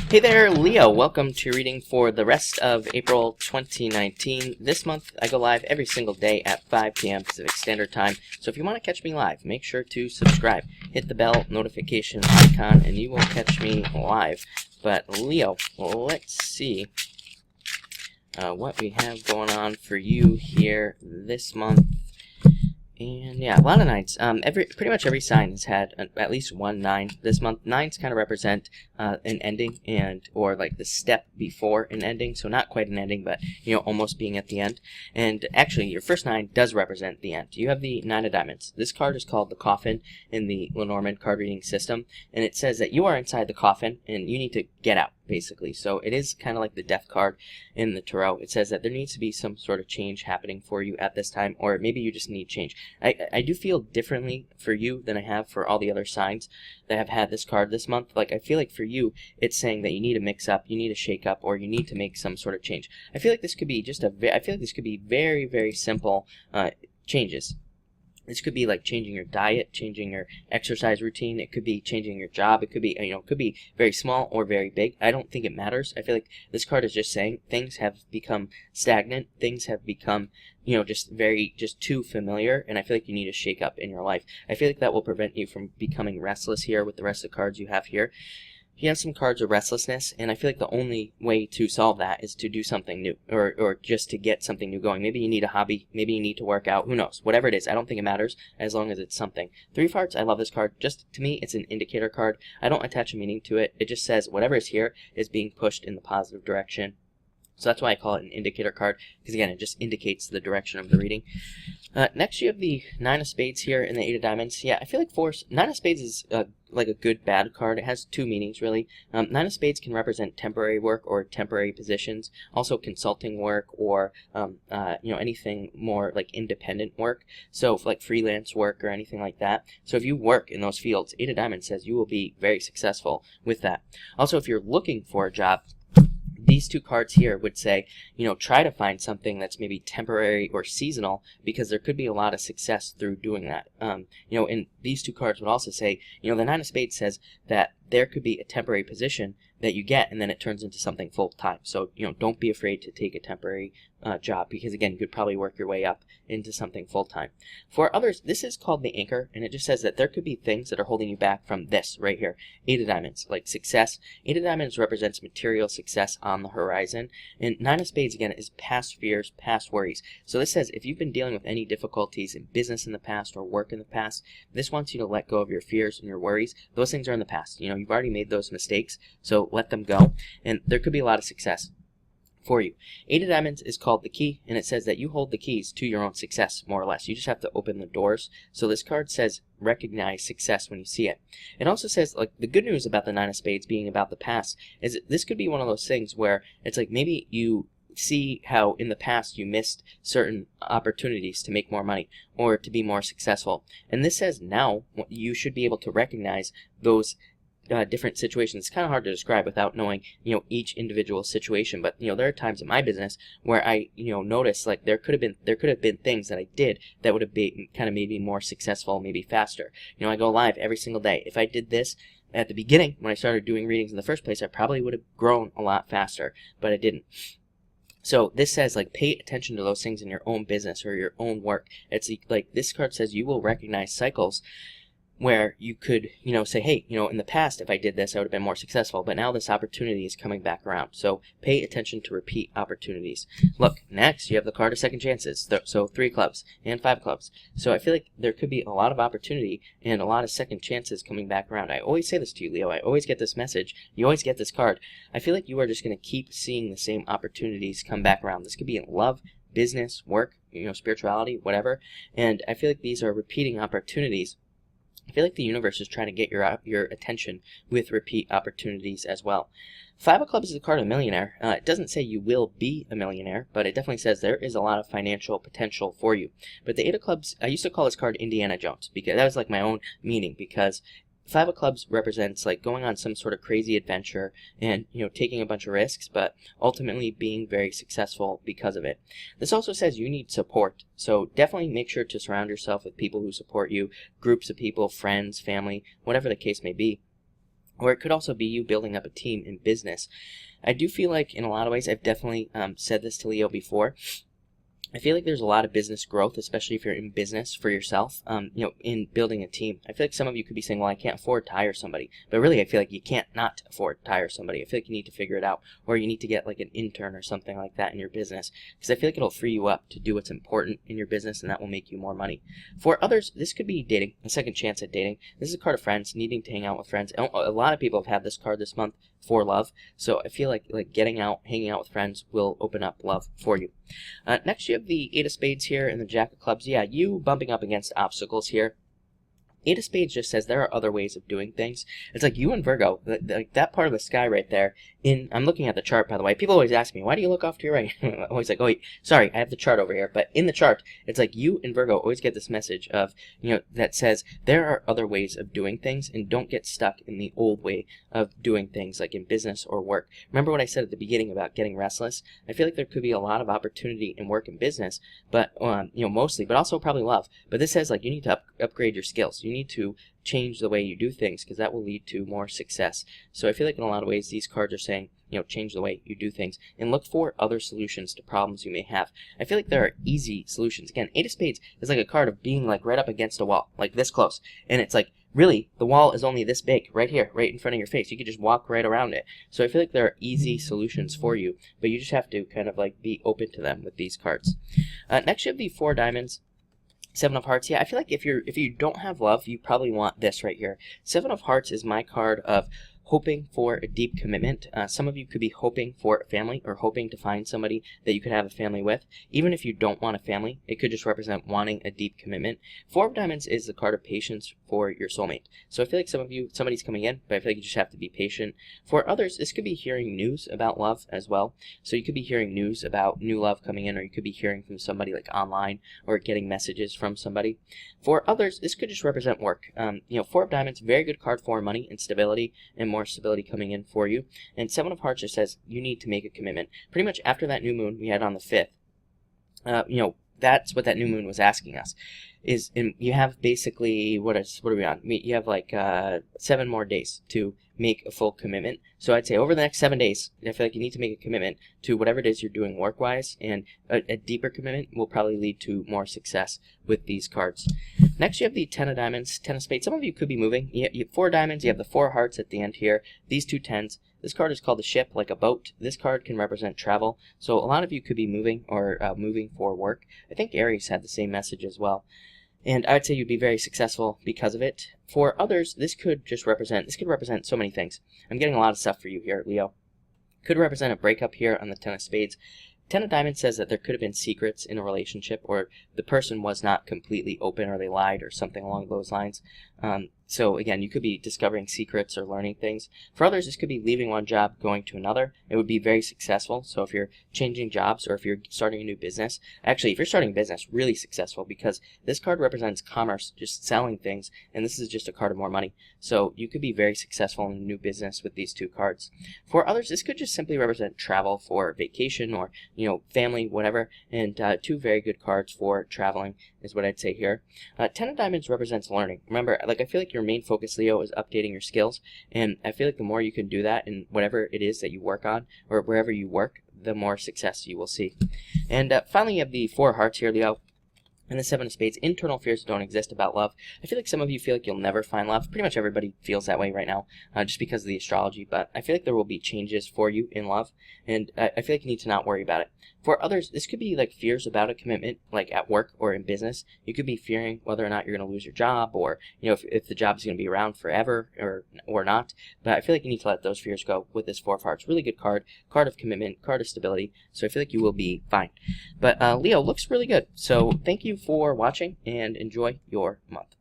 Hey there, Leo. Welcome to reading for the rest of April 2019. This month, I go live every single day at 5 p.m. Pacific Standard Time. So if you want to catch me live, make sure to subscribe. Hit the bell notification icon, and you will catch me live. But Leo, let's see what we have going on for you here this month. And yeah, a lot of nines. Pretty much every sign has had at least one 9 this month. Nines kind of represent an ending or like the step before an ending. So not quite an ending, but almost being at the end. And actually, your first 9 does represent the end. You have the 9 of diamonds. This card is called the coffin in the Lenormand card reading system, and it says that you are inside the coffin and you need to get out, basically. So it is kind of like the death card in the tarot. It says that there needs to be some sort of change happening for you at this time, or maybe you just need change. I do feel differently for you than I have for all the other signs that have had this card this month. Like, I feel like for you, it's saying that you need to mix up, you need to shake up, or you need to make some sort of change. I feel like this could be very, very simple changes. This could be like changing your diet, changing your exercise routine. It could be changing your job. It could be, it could be very small or very big. I don't think it matters. I feel like this card is just saying things have become stagnant. Things have become, just too familiar. And I feel like you need to shake up in your life. I feel like that will prevent you from becoming restless here with the rest of the cards you have here. You have some cards of restlessness, and I feel like the only way to solve that is to do something new, or just to get something new going. Maybe you need a hobby, maybe you need to work out, who knows. Whatever it is, I don't think it matters as long as it's something. 3 of Hearts, I love this card. Just, to me, it's an indicator card. I don't attach a meaning to it. It just says whatever is here is being pushed in the positive direction. So that's why I call it an indicator card, because again, it just indicates the direction of the reading. Next, you have the 9 of Spades here and the 8 of Diamonds. Yeah, I feel like 9 of Spades is like a good, bad card. It has 2 meanings, really. 9 of Spades can represent temporary work or temporary positions, also consulting work or, anything more like independent work. So, like freelance work or anything like that. So if you work in those fields, 8 of Diamonds says you will be very successful with that. Also, if you're looking for a job, these 2 cards here would say, try to find something that's maybe temporary or seasonal, because there could be a lot of success through doing that. And these 2 cards would also say, the 9 of Spades says that there could be a temporary position that you get, and then it turns into something full-time. So, don't be afraid to take a temporary job, because again, you could probably work your way up into something full-time. For others, this is called the anchor, and it just says that there could be things that are holding you back from this right here. 8 of Diamonds, like success. 8 of Diamonds represents material success on the horizon, and 9 of Spades, again, is past fears, past worries. So this says if you've been dealing with any difficulties in business in the past or work in the past, this wants you to let go of your fears and your worries. Those things are in the past. You've already made those mistakes, so let them go, and there could be a lot of success for you. 8 of Diamonds is called the key, and it says that you hold the keys to your own success, more or less. You just have to open the doors. So this card says recognize success when you see it. It also says, like, the good news about the 9 of Spades being about the past is that this could be one of those things where it's like maybe you see how in the past you missed certain opportunities to make more money or to be more successful. And this says now you should be able to recognize those different situations. It's kind of hard to describe without knowing, each individual situation. But there are times in my business where I, notice like there could have been things that I did that would have been kind of made me more successful, maybe faster. I go live every single day. If I did this at the beginning when I started doing readings in the first place, I probably would have grown a lot faster, but I didn't. So this says, like, pay attention to those things in your own business or your own work. It's like this card says you will recognize cycles where you could, say, hey, in the past, if I did this, I would have been more successful, but now this opportunity is coming back around. So pay attention to repeat opportunities. Look, next, you have the card of second chances. So 3 clubs and 5 clubs. So I feel like there could be a lot of opportunity and a lot of second chances coming back around. I always say this to you, Leo. I always get this message. You always get this card. I feel like you are just going to keep seeing the same opportunities come back around. This could be in love, business, work, spirituality, whatever. And I feel like these are repeating opportunities. I feel like the universe is trying to get your attention with repeat opportunities as well. 5 of Clubs is a card of a millionaire. It doesn't say you will be a millionaire, but it definitely says there is a lot of financial potential for you. But the 8 of Clubs, I used to call this card Indiana Jones, because that was like my own meaning, because 5 of Clubs represents like going on some sort of crazy adventure and, taking a bunch of risks, but ultimately being very successful because of it. This also says you need support. So definitely make sure to surround yourself with people who support you, groups of people, friends, family, whatever the case may be. or it could also be you building up a team in business. I do feel like in a lot of ways, I've definitely said this to Leo before, I feel like there's a lot of business growth, especially if you're in business for yourself, in building a team. I feel like some of you could be saying, well, I can't afford to hire somebody. But really, I feel like you can't not afford to hire somebody. I feel like you need to figure it out, or you need to get like an intern or something like that in your business, because I feel like it'll free you up to do what's important in your business, and that will make you more money. For others, this could be dating, a second chance at dating. This is a card of friends, needing to hang out with friends. A lot of people have had this card this month for love, so I feel like getting out, hanging out with friends will open up love for you. Next, you have the Eight of Spades here and the Jack of Clubs. Yeah, you bumping up against obstacles here. Eight of Spades just says there are other ways of doing things. It's like you and Virgo, like that part of the sky right there. I'm looking at the chart, by the way. People always ask me, why do you look off to your right? I'm always like, oh, wait, sorry, I have the chart over here. But in the chart, it's like you and Virgo always get this message of, that says there are other ways of doing things, and don't get stuck in the old way of doing things, like in business or work. Remember what I said at the beginning about getting restless? I feel like there could be a lot of opportunity in work and business, but mostly, but also probably love. But this says like you need to upgrade your skills. You need to change the way you do things, because that will lead to more success. So I feel like in a lot of ways these cards are saying, change the way you do things and look for other solutions to problems you may have. I feel like there are easy solutions. Again, Eight of Spades is like a card of being like right up against a wall, like this close. And it's like, really, the wall is only this big, right here, right in front of your face. You could just walk right around it. So I feel like there are easy solutions for you, but you just have to kind of like be open to them with these cards. Next, you have the Four Diamonds. Seven of Hearts. Yeah, I feel like if you don't have love, you probably want this right here. Seven of Hearts is my card of hoping for a deep commitment. Some of you could be hoping for a family, or hoping to find somebody that you could have a family with. Even if you don't want a family, it could just represent wanting a deep commitment. Four of Diamonds is the card of patience for your soulmate. So I feel like some of you, somebody's coming in, but I feel like you just have to be patient. For others, this could be hearing news about love as well. So you could be hearing news about new love coming in, or you could be hearing from somebody like online, or getting messages from somebody. For others, this could just represent work. Four of Diamonds, very good card for money and stability, and more stability coming in for you. And Seven of Hearts just says you need to make a commitment. Pretty much after that new moon we had on the 5th, that's what that new moon was asking us. You have basically, what are we on? You have like 7 more days to make a full commitment. So I'd say over the next 7 days, I feel like you need to make a commitment to whatever it is you're doing work-wise, and a deeper commitment will probably lead to more success with these cards. Next, you have the Ten of Diamonds, Ten of Spades. Some of you could be moving. You have 4 diamonds, you have the 4 hearts at the end here, these 2 tens. This card is called the Ship, like a boat. This card can represent travel. So a lot of you could be moving, or moving for work. I think Aries had the same message as well. And I would say you'd be very successful because of it. For others, this could represent so many things. I'm getting a lot of stuff for you here, Leo. Could represent a breakup here on the Ten of Spades. Ten of Diamonds says that there could have been secrets in a relationship, or the person was not completely open, or they lied, or something along those lines. So again, you could be discovering secrets or learning things. For others, this could be leaving one job, going to another. It would be very successful. So if you're changing jobs, or if you're starting a new business, actually, if you're starting a business, really successful, because this card represents commerce, just selling things, and this is just a card of more money. So you could be very successful in a new business with these 2 cards. For others, this could just simply represent travel for vacation, or family, whatever, and 2 very good cards for traveling is what I'd say here. Ten of Diamonds represents learning. Remember, like, I feel like your main focus, Leo, is updating your skills, and I feel like the more you can do that in whatever it is that you work on, or wherever you work, the more success you will see. And finally, you have the 4 hearts here, Leo. And the Seven of Spades, internal fears don't exist about love. I feel like some of you feel like you'll never find love. Pretty much everybody feels that way right now, just because of the astrology. But I feel like there will be changes for you in love, and I feel like you need to not worry about it. For others, this could be like fears about a commitment, like at work or in business. You could be fearing whether or not you're going to lose your job, or if the job is going to be around forever or not. But I feel like you need to let those fears go with this 4 of Hearts. Really good card of commitment, card of stability. So I feel like you will be fine. But Leo, looks really good. So thank you for watching, and enjoy your month.